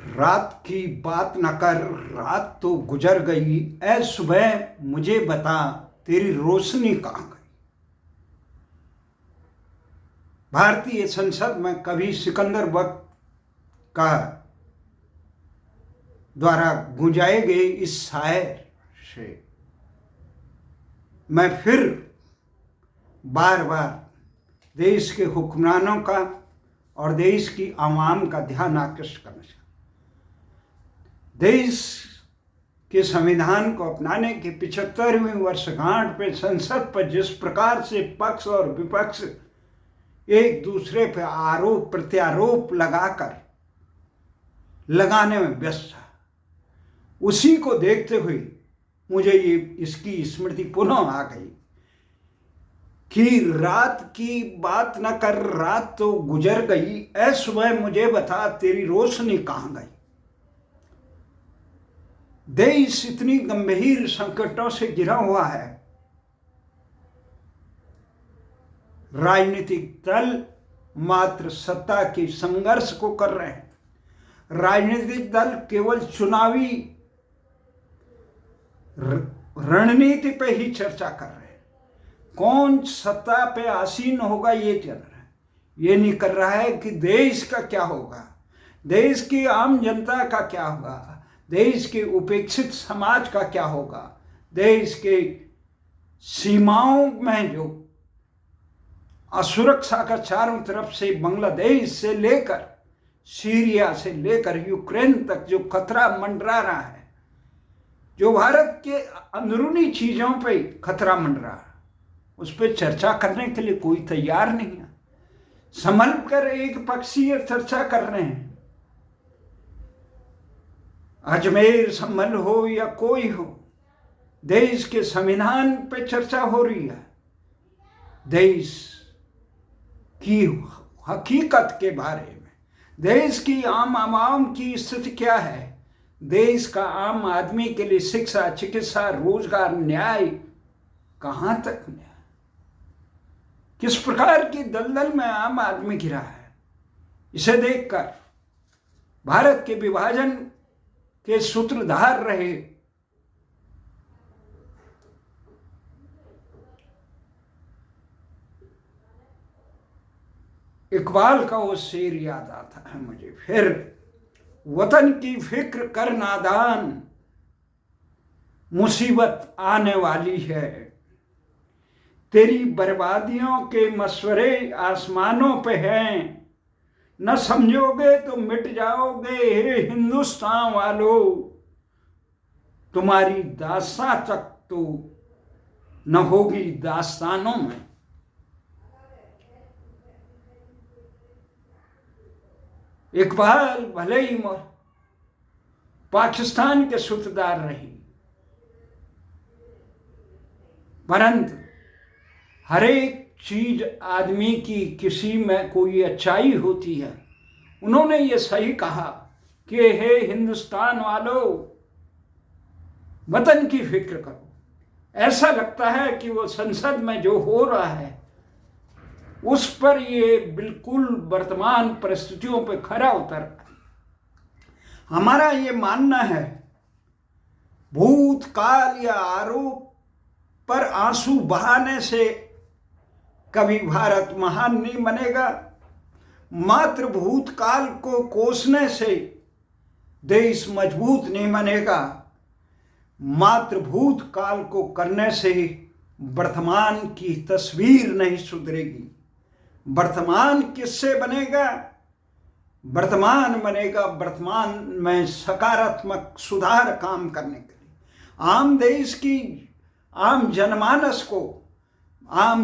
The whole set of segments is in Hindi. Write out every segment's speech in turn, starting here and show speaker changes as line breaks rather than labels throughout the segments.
रात की बात न कर, रात तो गुजर गई, ऐ सुबह मुझे बता तेरी रोशनी कहाँ गई। भारतीय संसद में कवि सिकंदर बख्त का द्वारा गुंजाए गए इस शायर से मैं फिर बार बार देश के हुक्मरानों का और देश की आवाम का ध्यान आकृष्ट करना चाहता। देश के संविधान को अपनाने की 75वीं वर्षगांठ पे संसद पर जिस प्रकार से पक्ष और विपक्ष एक दूसरे पर आरोप प्रत्यारोप लगाने में व्यस्त था, उसी को देखते हुए मुझे ये इसकी स्मृति पुनः आ गई कि रात की बात न कर, रात तो गुजर गई, ऐ सुबह मुझे बता तेरी रोशनी कहाँ गई। देश इतनी गंभीर संकटों से घिरा हुआ है। राजनीतिक दल मात्र सत्ता के संघर्ष को कर रहे हैं। राजनीतिक दल केवल चुनावी रणनीति पे ही चर्चा कर रहे हैं। कौन सत्ता पे आसीन होगा ये चल रहा है। ये नहीं कर रहा है कि देश का क्या होगा, देश की आम जनता का क्या होगा, देश के उपेक्षित समाज का क्या होगा, देश के सीमाओं में जो असुरक्षा का चारों तरफ से बांग्लादेश से लेकर सीरिया से लेकर यूक्रेन तक जो खतरा मंडरा रहा है, जो भारत के अंदरूनी चीजों पे खतरा मंडरा है, उस पर चर्चा करने के लिए कोई तैयार नहीं है। संभल कर एक पक्षीय चर्चा कर रहे हैं। अजमेर संभल हो या कोई हो, देश के संविधान पे चर्चा हो रही है। देश की हकीकत के बारे में, देश की आम आवाम की स्थिति क्या है, देश का आम आदमी के लिए शिक्षा, चिकित्सा, रोजगार, न्याय कहां तक न्याय, किस प्रकार की दलदल में आम आदमी घिरा है। इसे देखकर भारत के विभाजन के सूत्रधार रहे इकबाल का वो शेर याद आता है मुझे फिर। वतन की फिक्र कर नादान, मुसीबत आने वाली है, तेरी बर्बादियों के मशवरे आसमानों पे हैं, न समझोगे तो मिट जाओगे हे हिंदुस्तान वालों, तुम्हारी दास्तां तक तो न होगी दास्तानों में। इकबाल भले ही पाकिस्तान के सूत्रधार रही, परंतु हर एक चीज आदमी की किसी में कोई अच्छाई होती है। उन्होंने ये सही कहा कि हे हिंदुस्तान वालों, वतन की फिक्र करो। ऐसा लगता है कि वो संसद में जो हो रहा है उस पर ये बिल्कुल वर्तमान परिस्थितियों पर खरा उतर रहा है। हमारा ये मानना है भूतकाल या आरोप पर आंसू बहाने से कभी भारत महान नहीं बनेगा। मात्र भूतकाल को कोसने से देश मजबूत नहीं बनेगा। मात्र भूतकाल को करने से वर्तमान की तस्वीर नहीं सुधरेगी। वर्तमान किससे बनेगा? वर्तमान बनेगा वर्तमान में सकारात्मक सुधार काम करने के लिए। आम देश की आम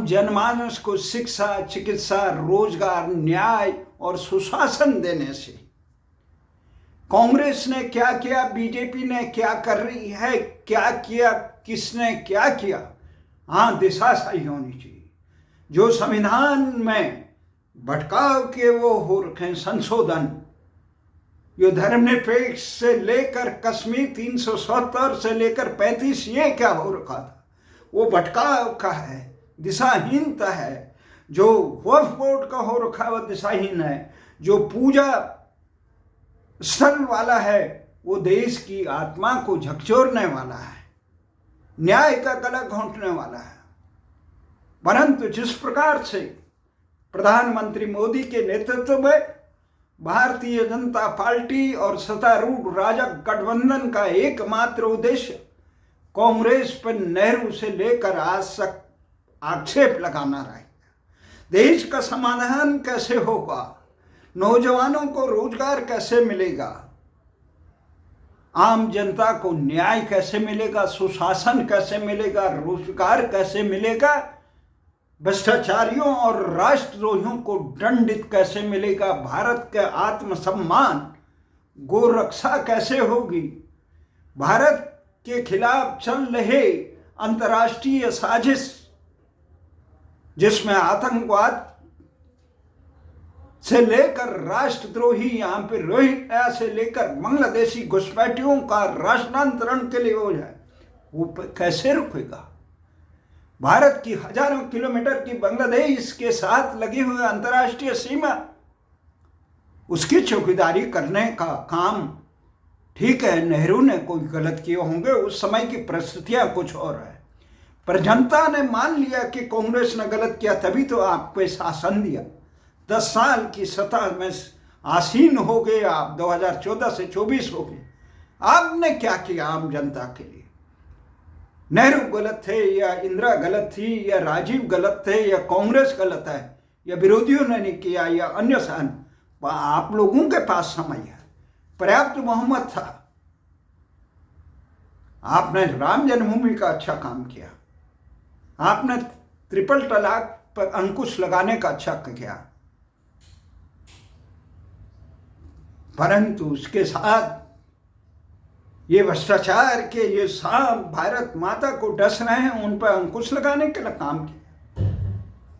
जनमानस को शिक्षा, चिकित्सा, रोजगार, न्याय और सुशासन देने से कांग्रेस ने क्या किया, बीजेपी ने क्या कर रही है, क्या किया, किसने क्या किया, हाँ दिशा सही होनी चाहिए। जो संविधान में भटकाव के वो हो रखे संशोधन, जो धर्मनिरपेक्ष से लेकर कश्मीर 370 से लेकर 35 ये क्या हो रखा था, वो भटकाव का है, दिशाहीनता है। जो वक्फ बोर्ड का हो रखा है वो दिशाहीन है। जो पूजा स्थल वाला है, वो देश की आत्मा को झकझोरने वाला है, न्याय का गला घोंटने वाला है। परंतु जिस प्रकार से प्रधानमंत्री मोदी के नेतृत्व में भारतीय जनता पार्टी और सत्तारूढ़ राजग गठबंधन का एकमात्र उद्देश्य कांग्रेस पर नेहरू से लेकर आज तक आक्षेप लगाना रहेगा। देश का समाधान कैसे होगा, नौजवानों को रोजगार कैसे मिलेगा, आम जनता को न्याय कैसे मिलेगा, सुशासन कैसे मिलेगा, रोजगार कैसे मिलेगा, भ्रष्टाचारियों और राष्ट्रद्रोहियों को दंडित कैसे मिलेगा, भारत के आत्मसम्मान गोरक्षा कैसे होगी, भारत के खिलाफ चल रहे अंतर्राष्ट्रीय साजिश जिसमें आतंकवाद से लेकर राष्ट्रद्रोही, यहाँ पे रोहिंग्या से लेकर बांग्लादेशी घुसपैठियों का राष्ट्रांतरण के लिए हो जाए, वो कैसे रुकेगा। भारत की हजारों किलोमीटर की बांग्लादेश के साथ लगी हुई अंतर्राष्ट्रीय सीमा, उसकी चौकीदारी करने का काम, ठीक है नेहरू ने कोई गलत किए होंगे, उस समय की परिस्थितियां कुछ और है, पर जनता ने मान लिया कि कांग्रेस ने गलत किया, तभी तो आप पे शासन दिया। 10 साल की सत्ता में आसीन हो गए आप, 2014 से 24 हो गए। आपने क्या किया आम जनता के लिए? नेहरू गलत थे या इंदिरा गलत थी या राजीव गलत थे या कांग्रेस गलत है या विरोधियों ने नहीं किया या अन्य सान, आप लोगों के पास समय है, पर्याप्त बहुमत था। आपने राम जन्मभूमि का अच्छा काम किया, आपने ट्रिपल तलाक पर अंकुश लगाने का अच्छा किया, परंतु उसके साथ ये भ्रष्टाचार के ये सांप भारत माता को डस रहे हैं, उन पर अंकुश लगाने के लिए काम किया,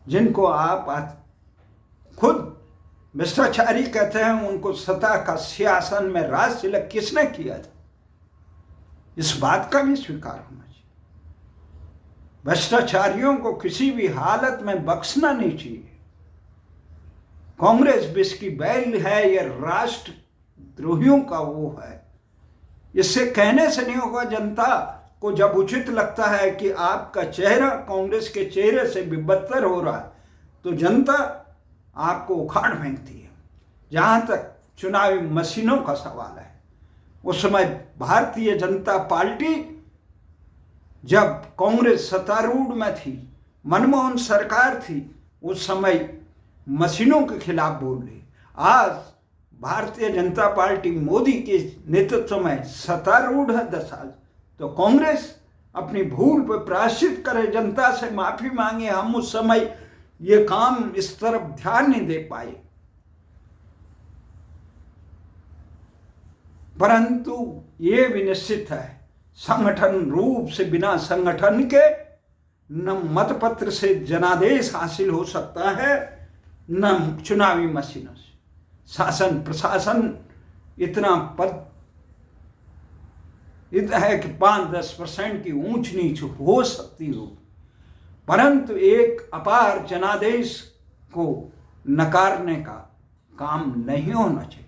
जिनको आप खुद भ्रष्टाचारी कहते हैं, उनको सत्ता का सियासन में राज तिलक किसने किया था, इस बात का भी स्वीकार होना चाहिए। भ्रष्टाचारियों को किसी भी हालत में बख्शना नहीं चाहिए। कांग्रेस विश्व की बैल है, यह राष्ट्रद्रोहियों का वो है। इससे कहने से नहीं होगा। जनता को जब उचित लगता है कि आपका चेहरा कांग्रेस के चेहरे से भी बदतर हो रहा है, तो जनता आपको उखाड़ फेंकती है। जहां तक चुनावी मशीनों का सवाल है, उस समय भारतीय जनता पार्टी जब कांग्रेस सत्तारूढ़ में थी, मनमोहन सरकार थी, उस समय मशीनों के खिलाफ बोल रही। आज भारतीय जनता पार्टी मोदी के नेतृत्व में सत्तारूढ़ है 10 साल, तो कांग्रेस अपनी भूल पर प्रायश्चित करे, जनता से माफी मांगे। हम उस समय ये काम इस तरफ ध्यान नहीं दे पाए, परंतु ये भी निश्चित है संगठन रूप से, बिना संगठन के न मतपत्र से जनादेश हासिल हो सकता है, न चुनावी मशीनों से। शासन प्रशासन इतना पद है कि 5-10% की ऊंच नीच हो सकती हो, परंतु एक अपार जनादेश को नकारने का काम नहीं होना चाहिए।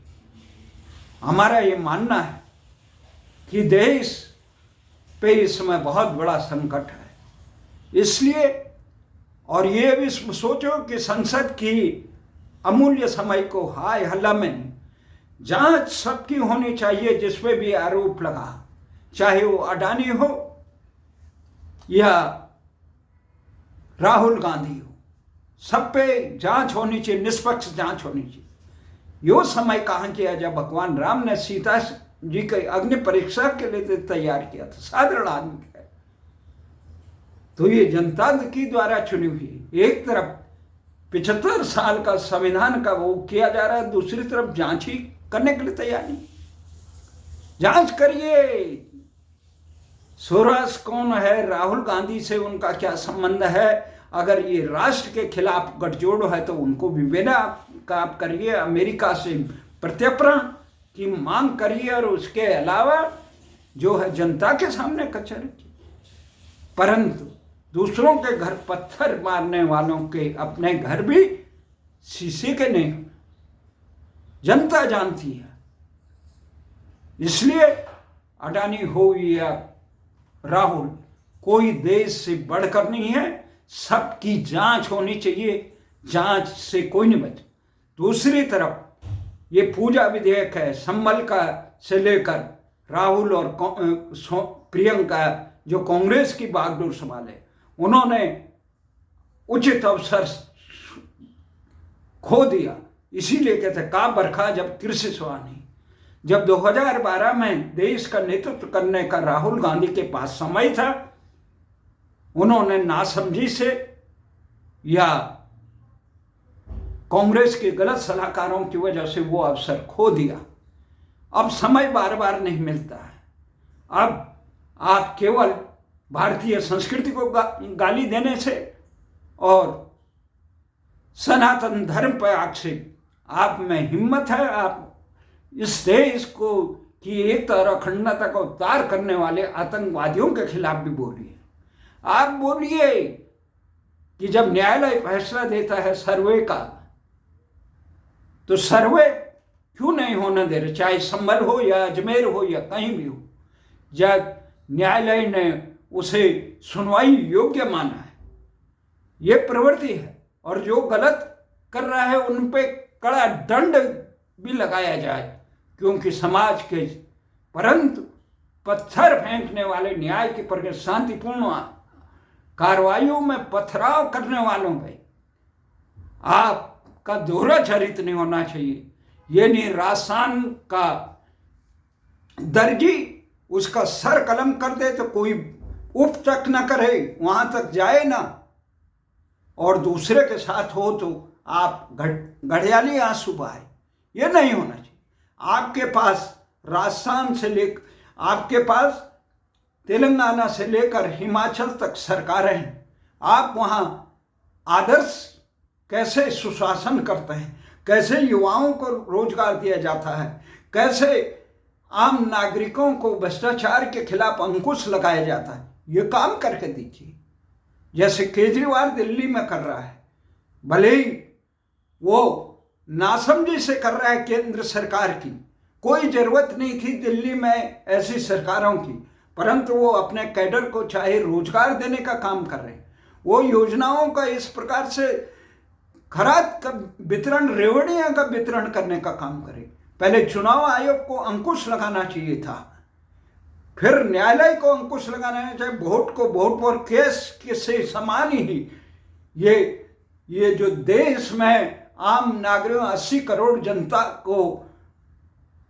हमारा ये मानना है कि देश पे इस समय बहुत बड़ा संकट है, इसलिए और ये भी सोचो कि संसद की अमूल्य समय को हाय हल्ला में जांच सबकी होनी चाहिए, जिसपे भी आरोप लगा, चाहे वो अडानी हो या राहुल गांधी हो, सब पे जांच होनी चाहिए, निष्पक्ष जांच होनी चाहिए। यो समय कहाँ किया जब भगवान राम ने सीता जी के अग्नि परीक्षा के लिए तैयार किया था, साधारण आदमी है। तो ये जनता की द्वारा चुनी हुई, एक तरफ 75 साल का संविधान का वो किया जा रहा है, दूसरी तरफ जांच ही करने के लिए तैयार नहीं। जांच करिए, सोरास कौन है, राहुल गांधी से उनका क्या संबंध है, अगर ये राष्ट्र के खिलाफ गठजोड़ है तो उनको विवेचना का आप करिए, अमेरिका से प्रत्यर्पण की मांग करिए, और उसके अलावा जो है जनता के सामने कचहरी की। परंतु दूसरों के घर पत्थर मारने वालों के अपने घर भी शीशे के नहीं, जनता जानती है इसलिए अडानी हो या राहुल, कोई देश से बढ़कर नहीं है। सबकी जांच होनी चाहिए, जांच से कोई नहीं बचे। दूसरी तरफ ये पूजा विधेयक है, संभल का से लेकर राहुल और प्रियंका जो कांग्रेस की बागडोर संभाले, उन्होंने उचित अवसर खो दिया। इसीलिए कहते का बरखा जब कृषि नहीं। जब 2012 में देश का नेतृत्व करने का राहुल गांधी के पास समय था, उन्होंने नासमझी से या कांग्रेस के गलत सलाहकारों की वजह से वो अवसर खो दिया। अब समय बार बार नहीं मिलता है। अब आप केवल भारतीय संस्कृति को गाली देने से और सनातन धर्म पर आक्षेप, आप में हिम्मत है, आप इस देश को की एकता और अखंडता को तार करने वाले आतंकवादियों के खिलाफ भी बोलिए। आप बोलिए कि जब न्यायालय फैसला देता है सर्वे का, तो सर्वे क्यों नहीं होने दे रहे, चाहे संभल हो या अजमेर हो या कहीं भी हो। जब न्यायालय ने उसे सुनवाई योग्य माना है, ये प्रवृत्ति है, और जो गलत कर रहा है उन पे कड़ा दंड भी लगाया जाए, क्योंकि समाज के परंतु पत्थर फेंकने वाले, न्याय के प्रति शांतिपूर्ण कार्रवाइयों में पथराव करने वालों पे आपका दोहरा चरित्र नहीं होना चाहिए। ये नहीं राजस्थान का दर्जी उसका सर कलम कर दे तो कोई उफ तक न करे, वहां तक जाए ना, और दूसरे के साथ हो तो आप घड़ियाली आंसू बहाए। ये नहीं होना चाहिए। आपके पास राजस्थान से लेकर, आपके पास तेलंगाना से लेकर हिमाचल तक सरकारें हैं। आप वहाँ आदर्श कैसे सुशासन करते हैं, कैसे युवाओं को रोजगार दिया जाता है, कैसे आम नागरिकों को भ्रष्टाचार के खिलाफ अंकुश लगाया जाता है, ये काम करके दीजिए। जैसे केजरीवाल दिल्ली में कर रहा है, भले ही वो नासमझी से कर रहा है केंद्र सरकार की, कोई जरूरत नहीं थी दिल्ली में ऐसी सरकारों की, परंतु वो अपने कैडर को चाहे रोजगार देने का काम कर रहे हैं। वो योजनाओं का इस प्रकार से खराद का वितरण, रेवड़ियां का वितरण करने का काम करे। पहले चुनाव आयोग को अंकुश लगाना चाहिए था, फिर न्यायालय को अंकुश लगाना चाहिए। वोट को वोट पर केस से समान ही ये जो देश में आम नागरिकों 80 करोड़ जनता को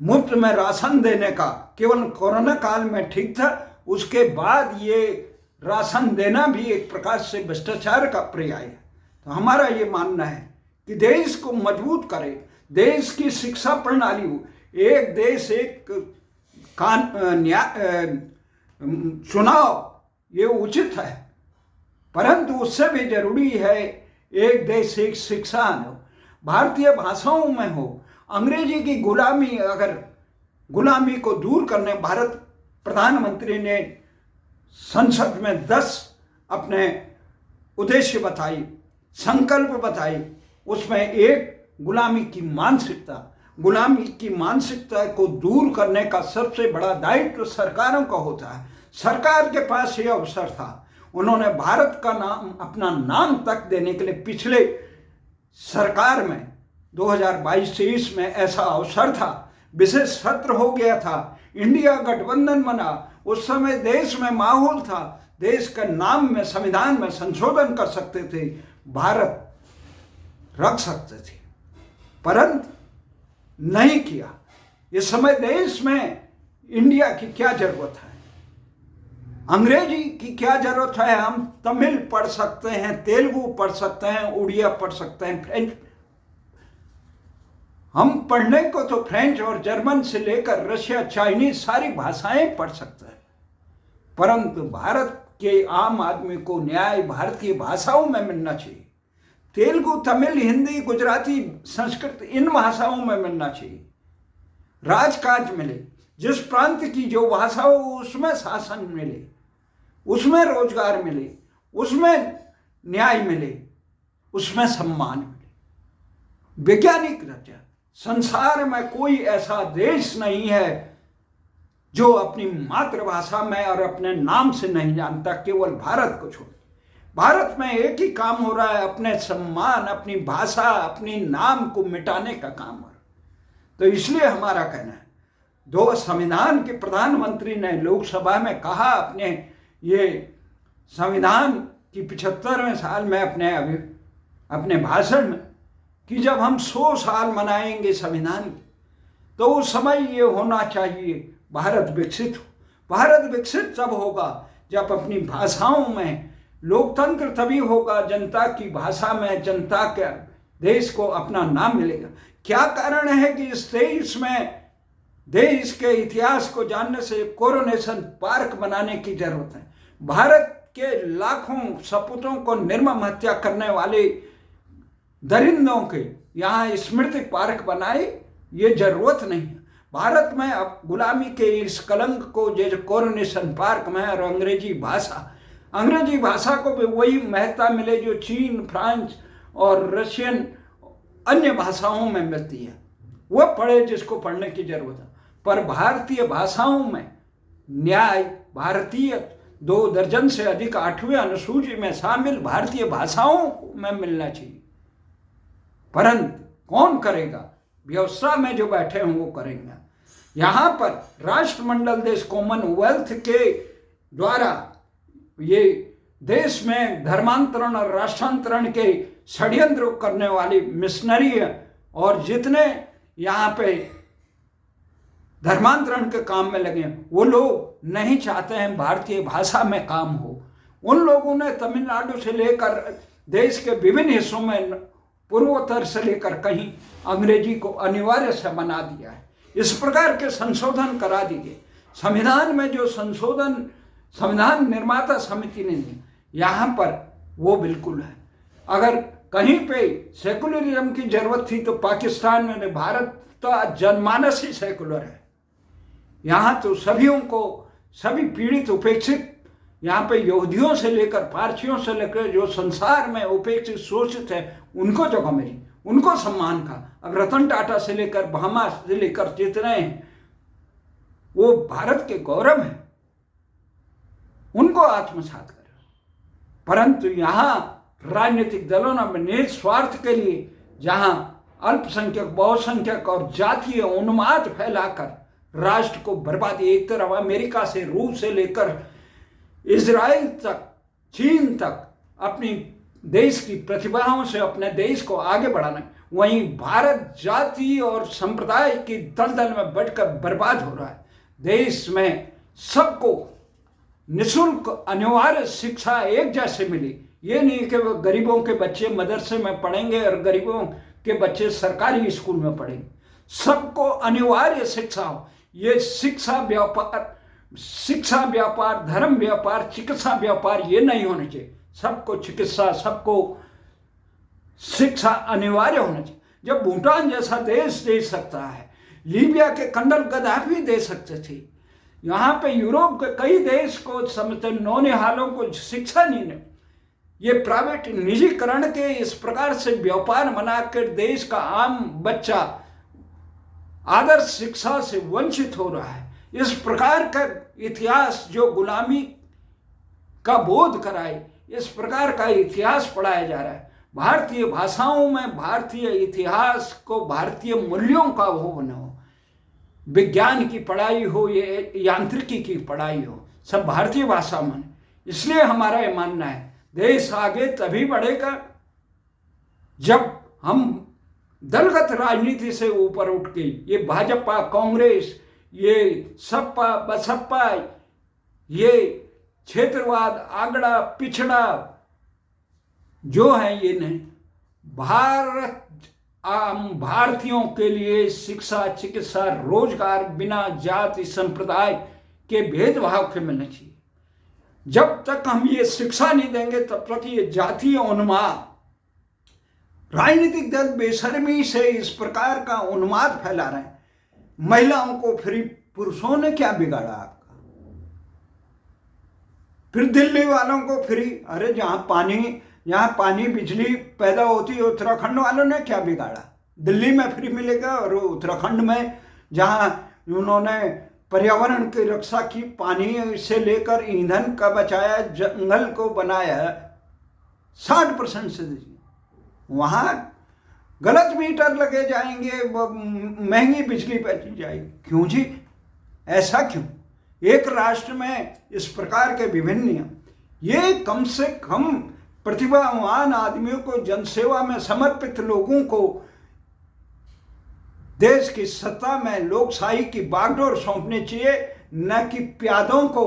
मुफ्त में राशन देने का केवल कोरोना काल में ठीक था, उसके बाद ये राशन देना भी एक प्रकार से भ्रष्टाचार का पर्याय है। तो हमारा ये मानना है कि देश को मजबूत करे, देश की शिक्षा प्रणाली हो, एक देश एक चुनाव, ये उचित है, परंतु उससे भी जरूरी है एक देश एक शिक्षा हो, भारतीय भाषाओं में हो। अंग्रेजी की गुलामी, अगर गुलामी को दूर करने भारत प्रधानमंत्री ने संसद में 10 अपने उद्देश्य बताई, संकल्प बताई, उसमें एक गुलामी की मानसिकता को दूर करने का सबसे बड़ा दायित्व सरकारों का होता है। सरकार के पास ये अवसर था, उन्होंने भारत का नाम, अपना नाम तक देने के लिए पिछले सरकार में 2022-23 में ऐसा अवसर था, विशेष सत्र हो गया था, इंडिया गठबंधन बना, उस समय देश में माहौल था, देश के नाम में संविधान में संशोधन कर सकते थे, भारत रख सकते थे, परंतु नहीं किया। इस समय देश में इंडिया की क्या जरूरत है, अंग्रेजी की क्या जरूरत है। हम तमिल पढ़ सकते हैं, तेलुगु पढ़ सकते हैं, उड़िया पढ़ सकते हैं, फ्रेंच, हम पढ़ने को तो फ्रेंच और जर्मन से लेकर रशिया, चाइनीज सारी भाषाएं पढ़ सकते हैं, परंतु भारत के आम आदमी को न्याय भारतीय भाषाओं में मिलना चाहिए। तेलुगु, तमिल, हिंदी, गुजराती, संस्कृत, इन भाषाओं में मिलना चाहिए, राजकाज मिले, जिस प्रांत की जो भाषा हो उसमें शासन मिले, उसमें रोजगार मिले, उसमें न्याय मिले, उसमें सम्मान मिले। वैज्ञानिक दर्जा, संसार में कोई ऐसा देश नहीं है जो अपनी मातृभाषा में और अपने नाम से नहीं जानता, केवल भारत को छोड़। भारत में एक ही काम हो रहा है, अपने सम्मान, अपनी भाषा, अपनी नाम को मिटाने का काम हो रहा है। तो इसलिए हमारा कहना है, दो संविधान के प्रधानमंत्री ने लोकसभा में कहा अपने ये संविधान की 75वें साल में अपने भाषण में कि जब हम 100 साल मनाएंगे संविधान की, तो उस समय ये होना चाहिए भारत विकसित हो। भारत विकसित तब होगा जब अपनी भाषाओं में लोकतंत्र तभी होगा, जनता की भाषा में जनता के देश को अपना नाम मिलेगा। क्या कारण है कि इस देश में देश के इतिहास को जानने से कोरोनेशन पार्क बनाने की जरूरत है। भारत के लाखों सपूतों को निर्मम हत्या करने वाले दरिंदों के यहाँ स्मृति पार्क बनाए, ये जरूरत नहीं है। भारत में अब गुलामी के इस कलंक को जैसे कोरोनेशन पार्क में और अंग्रेजी भाषा को भी वही महत्ता मिले जो चीन, फ्रांस और रशियन अन्य भाषाओं में मिलती है, वह पढ़े जिसको पढ़ने की जरूरत है। पर भारतीय भाषाओं में न्याय, भारतीय 2 दर्जन से अधिक 8वीं अनुसूची में शामिल भारतीय भाषाओं में मिलना चाहिए। परंतु कौन करेगा? व्यवस्था में जो बैठे हों वो करेंगे। यहाँ पर राष्ट्रमंडल देश कॉमनवेल्थ के द्वारा ये देश में धर्मांतरण और राष्ट्रांतरण के षड्यंत्र करने वाली मिशनरी और जितने यहाँ पे धर्मांतरण के काम में लगे वो लोग नहीं चाहते हैं भारतीय भाषा में काम हो। उन लोगों ने तमिलनाडु से लेकर देश के विभिन्न हिस्सों में पूर्वोत्तर से लेकर कहीं अंग्रेजी को अनिवार्य से बना दिया है। इस प्रकार के संशोधन करा दीजिए। संविधान में जो संशोधन संविधान निर्माता समिति ने दी, यहाँ पर वो बिल्कुल है। अगर कहीं पे सेकुलरिज्म की जरूरत थी तो पाकिस्तान में, भारत का जनमानस ही सेकुलर है। यहाँ तो सभी पीड़ित उपेक्षित, यहाँ पे यहूदियों से लेकर पारसियों से लेकर जो संसार में उपेक्षित शोषित है उनको जगह मिली, उनको सम्मान का। अब रतन टाटा से लेकर भामा से लेकर जितने हैं वो भारत के गौरव हैं, उनको आत्मसात करें। परंतु यहाँ राजनीतिक दलों ने निज स्वार्थ के लिए जहाँ अल्पसंख्यक, बहुसंख्यक और जातीय उन्माद फैलाकर राष्ट्र को बर्बादी, एक तरफ अमेरिका से, रूस से लेकर इजराइल तक, चीन तक अपनी देश की प्रतिभाओं से अपने देश को आगे बढ़ाना, वहीं भारत जाति और संप्रदाय की दलदल में बढ़कर बर्बाद हो रहा है। देश में सबको निःशुल्क अनिवार्य शिक्षा एक जैसे मिली, ये नहीं कि गरीबों के बच्चे मदरसे में पढ़ेंगे और गरीबों के बच्चे सरकारी स्कूल में पढ़ेंगे। सबको अनिवार्य शिक्षा हो। ये शिक्षा व्यापार, धर्म व्यापार, चिकित्सा व्यापार ये नहीं होना चाहिए। सबको चिकित्सा, सबको शिक्षा अनिवार्य होना चाहिए। जब भूटान जैसा देश दे सकता है, लीबिया के कर्नल गद्दाफी दे सकते थे, यहाँ पे यूरोप के कई देश को समझते नौनिहालों को शिक्षा नहीं है। ये प्राइवेट निजीकरण के इस प्रकार से व्यापार बनाकर देश का आम बच्चा आदर्श शिक्षा से वंचित हो रहा है। इस प्रकार का इतिहास जो गुलामी का बोध कराए, इस प्रकार का इतिहास पढ़ाया जा रहा है। भारतीय भाषाओं में भारतीय इतिहास को, भारतीय मूल्यों का वो बना हो, विज्ञान की पढ़ाई हो, ये यांत्रिकी की पढ़ाई हो, सब भारतीय भाषा में। इसलिए हमारा ये मानना है देश आगे तभी बढ़ेगा जब हम दलगत राजनीति से ऊपर उठ के, ये भाजपा, कांग्रेस, ये सपा बसपा, ये क्षेत्रवाद, आगड़ा पिछड़ा जो है, ये नहीं। भारत आम भारतीयों के लिए शिक्षा, चिकित्सा, रोजगार बिना जाति संप्रदाय के भेदभाव के मिलना चाहिए। जब तक हम ये शिक्षा नहीं देंगे तब तक ये जातीय उन्माद, राजनीतिक दल बेशर्मी से इस प्रकार का उन्माद फैला रहे हैं। महिलाओं को फ्री, पुरुषों ने क्या बिगाड़ा आपका? फिर दिल्ली वालों को फ्री, अरे जहां पानी बिजली पैदा होती है उत्तराखंड वालों ने क्या बिगाड़ा? दिल्ली में फ्री मिलेगा और उत्तराखंड में जहां उन्होंने पर्यावरण की रक्षा की, पानी से लेकर ईंधन का बचाया, जंगल को बनाया, 60% से वहाँ गलत मीटर लगे जाएंगे, महंगी बिजली बेची जाएगी। क्यों जी, ऐसा क्यों? एक राष्ट्र में इस प्रकार के विभिन्न नियम, ये कम से कम प्रतिभावान आदमियों को, जनसेवा में समर्पित लोगों को देश की सत्ता में लोकशाही की बागडोर सौंपनी चाहिए, न कि प्यादों को,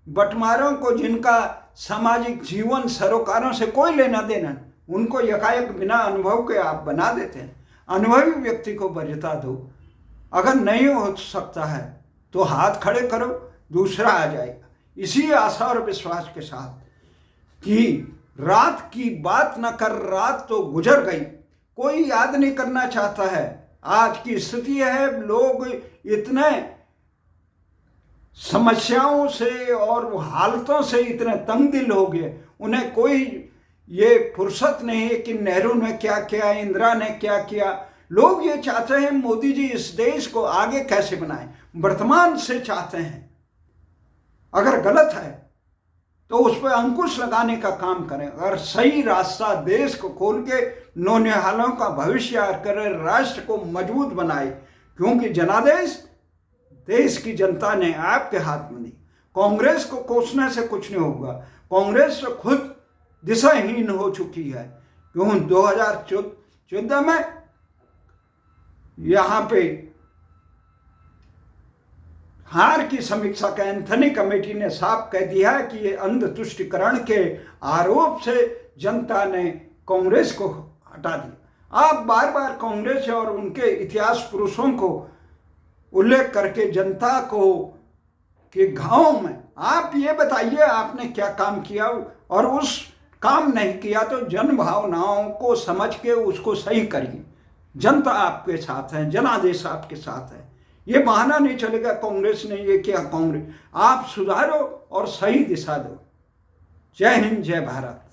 बटमारों को, जिनका सामाजिक जीवन सरोकारों से कोई लेना देना, उनको यकायक बिना अनुभव के आप बना देते हैं। अनुभवी व्यक्ति को वरीयता दो। अगर नहीं हो सकता है तो हाथ खड़े करो, दूसरा आ जाएगा। इसी आशा और विश्वास के साथ कि रात की बात न कर, रात तो गुजर गई, कोई याद नहीं करना चाहता है। आज की स्थिति है, लोग इतने समस्याओं से और हालतों से इतने तंग दिल हो गए, उन्हें कोई ये फुर्सत नहीं है कि नेहरू ने क्या किया, इंदिरा ने क्या किया। लोग ये चाहते हैं मोदी जी इस देश को आगे कैसे बनाएं, वर्तमान से चाहते हैं। अगर गलत है तो उस पर अंकुश लगाने का काम करें। अगर सही रास्ता देश को खोल के नौनिहालों का भविष्य करें, राष्ट्र को मजबूत बनाए, क्योंकि जनादेश देश की जनता ने आपके हाथ में दी। कांग्रेस को कोसने से कुछ नहीं होगा। कांग्रेस तो खुद दिशाहीन हो चुकी है। क्यों 2014 में यहाँ पे हार की समीक्षा का एंथनी कमेटी ने साफ कह दिया है कि ये अंध तुष्टिकरण के आरोप से जनता ने कांग्रेस को हटा दिया। आप बार बार कांग्रेस और उनके इतिहास पुरुषों को उल्लेख करके जनता को के गांव में आप ये बताइए आपने क्या काम किया, और उस काम नहीं किया तो जन भावनाओं को समझ के उसको सही करिए। जनता आपके साथ है, जनादेश आपके साथ है। ये बहाना नहीं चलेगा कांग्रेस ने ये किया। कांग्रेस, आप सुधारो और सही दिशा दो। जय हिंद, जय भारत।